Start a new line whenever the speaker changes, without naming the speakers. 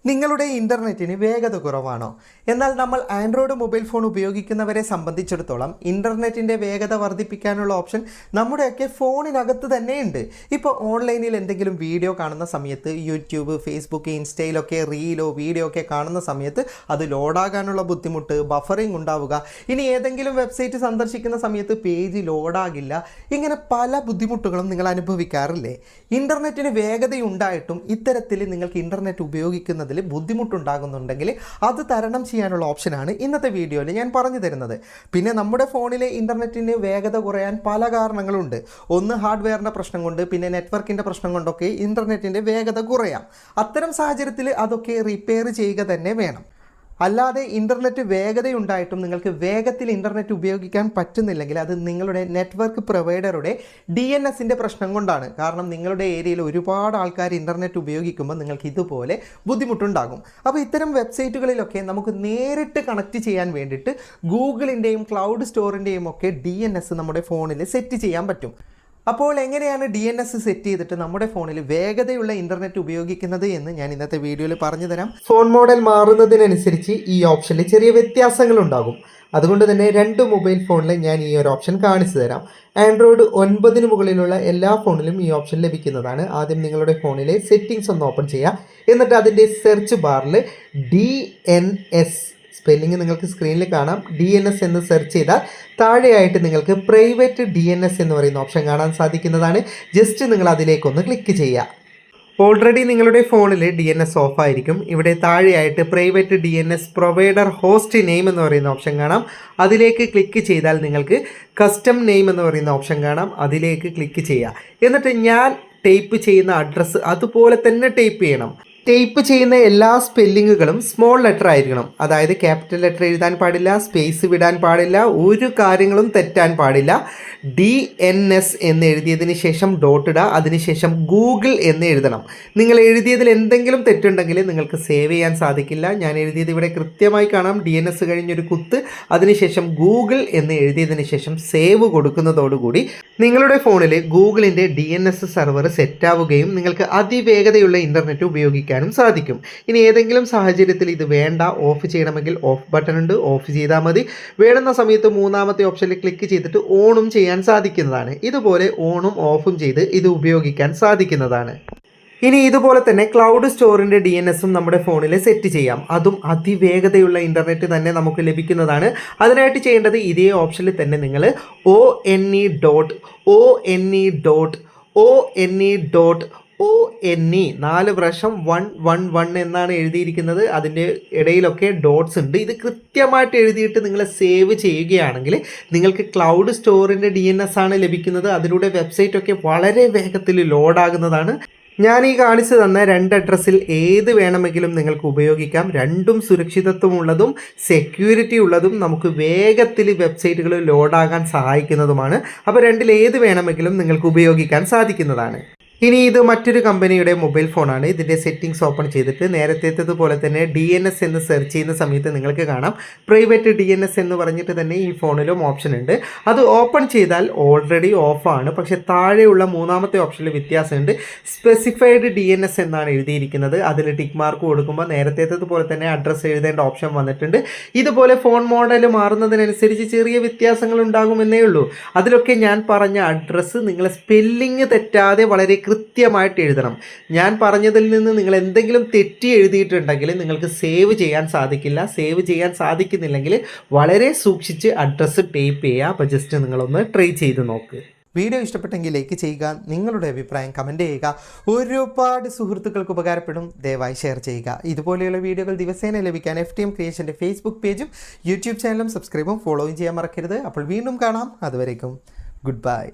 നിങ്ങളുടെ ഇൻ്റർനെറ്റിന് വേഗത കുറവാണോ? എന്നാൽ നമ്മൾ ആൻഡ്രോയിഡ് മൊബൈൽ ഫോൺ ഉപയോഗിക്കുന്നവരെ സംബന്ധിച്ചിടത്തോളം ഇൻ്റർനെറ്റിൻ്റെ വേഗത വർദ്ധിപ്പിക്കാനുള്ള ഓപ്ഷൻ നമ്മുടെയൊക്കെ ഫോണിനകത്ത് തന്നെയുണ്ട്. ഇപ്പോൾ ഓൺലൈനിൽ എന്തെങ്കിലും വീഡിയോ കാണുന്ന സമയത്ത് യൂട്യൂബ്, ഫേസ്ബുക്ക്, ഇൻസ്റ്റയിലൊക്കെ റീലോ വീഡിയോ ഒക്കെ കാണുന്ന സമയത്ത് അത് ലോഡാകാനുള്ള ബുദ്ധിമുട്ട്, ബഫറിംഗ് ഉണ്ടാവുക, ഇനി ഏതെങ്കിലും വെബ്സൈറ്റ് സന്ദർശിക്കുന്ന സമയത്ത് പേജ് ലോഡാകില്ല, ഇങ്ങനെ പല ബുദ്ധിമുട്ടുകളും നിങ്ങൾ അനുഭവിക്കാറില്ലേ? ഇൻ്റർനെറ്റിന് വേഗതയുണ്ടായിട്ടും ഇത്തരത്തിൽ നിങ്ങൾക്ക് ഇൻ്റർനെറ്റ് ഉപയോഗിക്കുന്നതിൽ ബുദ്ധിമുട്ടുണ്ടാകുന്നുണ്ടെങ്കിൽ അത് തരണം ചെയ്യാനുള്ള ഓപ്ഷനാണ് ഇന്നത്തെ വീഡിയോയിൽ ഞാൻ പറഞ്ഞു തരുന്നത്. പിന്നെ നമ്മുടെ ഫോണിലെ ഇൻ്റർനെറ്റിന് വേഗത കുറയാൻ പല കാരണങ്ങളുണ്ട്. ഒന്ന് ഹാർഡ്വെയറിൻ്റെ പ്രശ്നം കൊണ്ട്, പിന്നെ നെറ്റ്വർക്കിൻ്റെ പ്രശ്നം കൊണ്ടൊക്കെ ഇൻ്റർനെറ്റിൻ്റെ വേഗത കുറയാം. അത്തരം സാഹചര്യത്തിൽ അതൊക്കെ റിപ്പയർ ചെയ്യുക തന്നെ വേണം. അല്ലാതെ ഇൻ്റർനെറ്റ് വേഗതയുണ്ടായിട്ടും നിങ്ങൾക്ക് വേഗത്തിൽ ഇൻ്റർനെറ്റ് ഉപയോഗിക്കാൻ പറ്റുന്നില്ലെങ്കിൽ അത് നിങ്ങളുടെ നെറ്റ്വർക്ക് പ്രൊവൈഡറുടെ DNSൻ്റെ പ്രശ്നം കൊണ്ടാണ്. കാരണം നിങ്ങളുടെ ഏരിയയിൽ ഒരുപാട് ആൾക്കാർ ഇൻ്റർനെറ്റ് ഉപയോഗിക്കുമ്പോൾ നിങ്ങൾക്ക് ഇതുപോലെ ബുദ്ധിമുട്ടുണ്ടാകും. അപ്പോൾ ഇത്തരം വെബ്സൈറ്റുകളിലൊക്കെ നമുക്ക് നേരിട്ട് കണക്ട് ചെയ്യാൻ വേണ്ടിയിട്ട് ഗൂഗിളിൻ്റെയും ക്ലൗഡ് സ്റ്റോറിൻ്റെയും ഒക്കെ DNS നമ്മുടെ ഫോണിൽ സെറ്റ് ചെയ്യാൻ പറ്റും. അപ്പോൾ എങ്ങനെയാണ് DNS സെറ്റ് ചെയ്തിട്ട് നമ്മുടെ ഫോണിൽ വേഗതയുള്ള ഇൻ്റർനെറ്റ് ഉപയോഗിക്കുന്നത് എന്ന് ഞാൻ ഇന്നത്തെ വീഡിയോയിൽ പറഞ്ഞു തരാം. ഫോൺ മോഡൽ മാറുന്നതിനനുസരിച്ച് ഈ ഓപ്ഷനിൽ ചെറിയ വ്യത്യാസങ്ങളുണ്ടാകും. അതുകൊണ്ട് തന്നെ രണ്ട് മൊബൈൽ ഫോണിൽ ഞാൻ ഈ ഒരു ഓപ്ഷൻ കാണിച്ചു തരാം. ആൻഡ്രോയിഡ് 9 മുകളിലുള്ള എല്ലാ ഫോണിലും ഈ ഓപ്ഷൻ ലഭിക്കുന്നതാണ്. ആദ്യം നിങ്ങളുടെ ഫോണിലെ സെറ്റിംഗ്സ് ഒന്ന് ഓപ്പൺ ചെയ്യുക. എന്നിട്ട് അതിൻ്റെ സെർച്ച് ബാറിൽ DNS സ്പെല്ലിംഗ് നിങ്ങൾക്ക് സ്ക്രീനിൽ കാണാം. DNS എന്ന് സെർച്ച് ചെയ്താൽ താഴെയായിട്ട് നിങ്ങൾക്ക് പ്രൈവറ്റ് DNS എന്ന് പറയുന്ന ഓപ്ഷൻ കാണാൻ സാധിക്കുന്നതാണ്. ജസ്റ്റ് നിങ്ങൾ അതിലേക്കൊന്ന് ക്ലിക്ക് ചെയ്യുക. ഓൾറെഡി നിങ്ങളുടെ ഫോണിൽ DNS ഓഫ് ആയിരിക്കും. ഇവിടെ താഴെയായിട്ട് private DNS provider host name എന്ന് പറയുന്ന ഓപ്ഷൻ കാണാം. അതിലേക്ക് ക്ലിക്ക് ചെയ്താൽ നിങ്ങൾക്ക് കസ്റ്റം നെയിം എന്ന് പറയുന്ന ഓപ്ഷൻ കാണാം. അതിലേക്ക് ക്ലിക്ക് ചെയ്യുക. എന്നിട്ട് ഞാൻ ടൈപ്പ് ചെയ്യുന്ന അഡ്രസ്സ് അതുപോലെ തന്നെ ടൈപ്പ് ചെയ്യണം. ടൈപ്പ് ചെയ്യുന്ന എല്ലാ സ്പെല്ലിങ്ങുകളും സ്മോൾ ലെറ്റർ ആയിരിക്കണം. അതായത് ക്യാപിറ്റൽ ലെറ്റർ എഴുതാൻ പാടില്ല, സ്പേസ് വിടാൻ പാടില്ല, ഒരു കാര്യങ്ങളും തെറ്റാൻ പാടില്ല. DNS എന്ന് എഴുതിയതിന് ശേഷം ഡോട്ട് ഇടുക. അതിനുശേഷം ഗൂഗിൾ എന്ന് എഴുതണം. നിങ്ങൾ എഴുതിയതിൽ എന്തെങ്കിലും തെറ്റുണ്ടെങ്കിൽ നിങ്ങൾക്ക് സേവ് ചെയ്യാൻ സാധിക്കില്ല. ഞാൻ എഴുതിയത് ഇവിടെ കൃത്യമായി കാണാം. DNS കഴിഞ്ഞൊരു കുത്ത്, അതിനുശേഷം ഗൂഗിൾ എന്ന് എഴുതിയതിന് ശേഷം സേവ് കൊടുക്കുന്നതോടുകൂടി നിങ്ങളുടെ ഫോണിൽ ഗൂഗിളിൻ്റെ DNS സെർവർ സെറ്റാവുകയും നിങ്ങൾക്ക് അതിവേഗതയുള്ള ഇൻ്റർനെറ്റ് ഉപയോഗിക്കാം സാധിക്കും. ഇനി ഏതെങ്കിലും സാഹചര്യത്തിൽ ഇത് വേണ്ട, ഓഫ് ചെയ്യണമെങ്കിൽ ഓഫ് ബട്ടൺ ഉണ്ട്, ഓഫ് ചെയ്താൽ മതി. വേണ്ടുന്ന സമയത്ത് മൂന്നാമത്തെ ഓപ്ഷനിൽ ക്ലിക്ക് ചെയ്തിട്ട് ഓണും ചെയ്യാൻ സാധിക്കുന്നതാണ്. ഇതുപോലെ ഓണും ഓഫും ചെയ്ത് ഇത് ഉപയോഗിക്കാൻ സാധിക്കുന്നതാണ്. ഇനി ഇതുപോലെ തന്നെ ക്ലൗഡ് സ്റ്റോറിൻ്റെ DNSഉം നമ്മുടെ ഫോണിൽ സെറ്റ് ചെയ്യാം. അതും അതിവേഗതയുള്ള ഇൻ്റർനെറ്റ് തന്നെ നമുക്ക് ലഭിക്കുന്നതാണ്. അതിനായിട്ട് ചെയ്യേണ്ടത് ഇതേ ഓപ്ഷനിൽ തന്നെ നിങ്ങൾ ONE 4 പ്രാവശ്യം 111 എന്നാണ് എഴുതിയിരിക്കുന്നത്. അതിൻ്റെ ഇടയിലൊക്കെ ഡോട്ട്സ് ഉണ്ട്. ഇത് കൃത്യമായിട്ട് എഴുതിയിട്ട് നിങ്ങൾ സേവ് ചെയ്യുകയാണെങ്കിൽ നിങ്ങൾക്ക് ക്ലൗഡ് സ്റ്റോറിൻ്റെ DNS ആണ് ലഭിക്കുന്നത്. അതിലൂടെ വെബ്സൈറ്റൊക്കെ വളരെ വേഗത്തിൽ ലോഡാകുന്നതാണ്. ഞാൻ ഈ കാണിച്ചു തന്ന 2 അഡ്രസ്സിൽ ഏത് വേണമെങ്കിലും നിങ്ങൾക്ക് ഉപയോഗിക്കാം. രണ്ടും സുരക്ഷിതത്വമുള്ളതും സെക്യൂരിറ്റി ഉള്ളതും നമുക്ക് വേഗത്തിൽ വെബ്സൈറ്റുകൾ ലോഡാകാൻ സഹായിക്കുന്നതുമാണ്. അപ്പോൾ രണ്ടിൽ ഏത് വേണമെങ്കിലും നിങ്ങൾക്ക് ഉപയോഗിക്കാൻ സാധിക്കുന്നതാണ്. ഇനി ഇത് മറ്റൊരു കമ്പനിയുടെ മൊബൈൽ ഫോണാണ്. ഇതിൻ്റെ സെറ്റിംഗ്സ് ഓപ്പൺ ചെയ്തിട്ട് നേരത്തേതുപോലെ തന്നെ DNS എന്ന് സെർച്ച് ചെയ്യുന്ന സമയത്ത് നിങ്ങൾക്ക് കാണാം പ്രൈവറ്റ് DNS എന്ന് പറഞ്ഞിട്ട് തന്നെ ഈ ഫോണിലും ഓപ്ഷൻ ഉണ്ട്. അത് ഓപ്പൺ ചെയ്താൽ ഓൾറെഡി ഓഫാണ്. പക്ഷേ താഴെയുള്ള മൂന്നാമത്തെ ഓപ്ഷനിൽ വ്യത്യാസമുണ്ട്. സ്പെസിഫൈഡ് DNS എന്നാണ് എഴുതിയിരിക്കുന്നത്. അതിൽ ടിക്ക് മാർക്ക് കൊടുക്കുമ്പോൾ നേരത്തേതുപോലെ തന്നെ അഡ്രസ്സ് എഴുതേണ്ട ഓപ്ഷൻ വന്നിട്ടുണ്ട്. ഇതുപോലെ ഫോൺ മോഡൽ മാറുന്നതിനനുസരിച്ച് ചെറിയ വ്യത്യാസങ്ങൾ ഉണ്ടാകുമെന്നേ ഉള്ളൂ. അതിലൊക്കെ ഞാൻ പറഞ്ഞ അഡ്രസ്സ് നിങ്ങൾ സ്പെല്ലിങ് തെറ്റാതെ വളരെ കൃത്യമായിട്ട് എഴുതണം. ഞാൻ പറഞ്ഞതിൽ നിന്ന് നിങ്ങൾ എന്തെങ്കിലും തെറ്റി എഴുതിയിട്ടുണ്ടെങ്കിൽ നിങ്ങൾക്ക് സേവ് ചെയ്യാൻ സാധിക്കില്ല. സേവ് ചെയ്യാൻ സാധിക്കുന്നില്ലെങ്കിൽ വളരെ സൂക്ഷിച്ച് അഡ്രസ്സ് ടൈപ്പ് ചെയ്യുക. അപ്പോൾ ജസ്റ്റ് നിങ്ങളൊന്ന് ട്രൈ ചെയ്ത് നോക്ക്. വീഡിയോ ഇഷ്ടപ്പെട്ടെങ്കിൽ ലൈക്ക് ചെയ്യുക, നിങ്ങളുടെ അഭിപ്രായം കമൻറ്റ് ചെയ്യുക. ഒരുപാട് സുഹൃത്തുക്കൾക്ക് ഉപകാരപ്പെടും. ദയവായി ഷെയർ ചെയ്യുക. ഇതുപോലെയുള്ള വീഡിയോകൾ ദിവസേന ലഭിക്കാൻ FTM ക്രിയേഷൻ്റെ ഫേസ്ബുക്ക് പേജും യൂട്യൂബ് ചാനലും സബ്സ്ക്രൈബും ഫോളോയും ചെയ്യാൻ മറക്കരുത്. അപ്പോൾ വീണ്ടും കാണാം. അതുവരേക്കും ഗുഡ് ബൈ.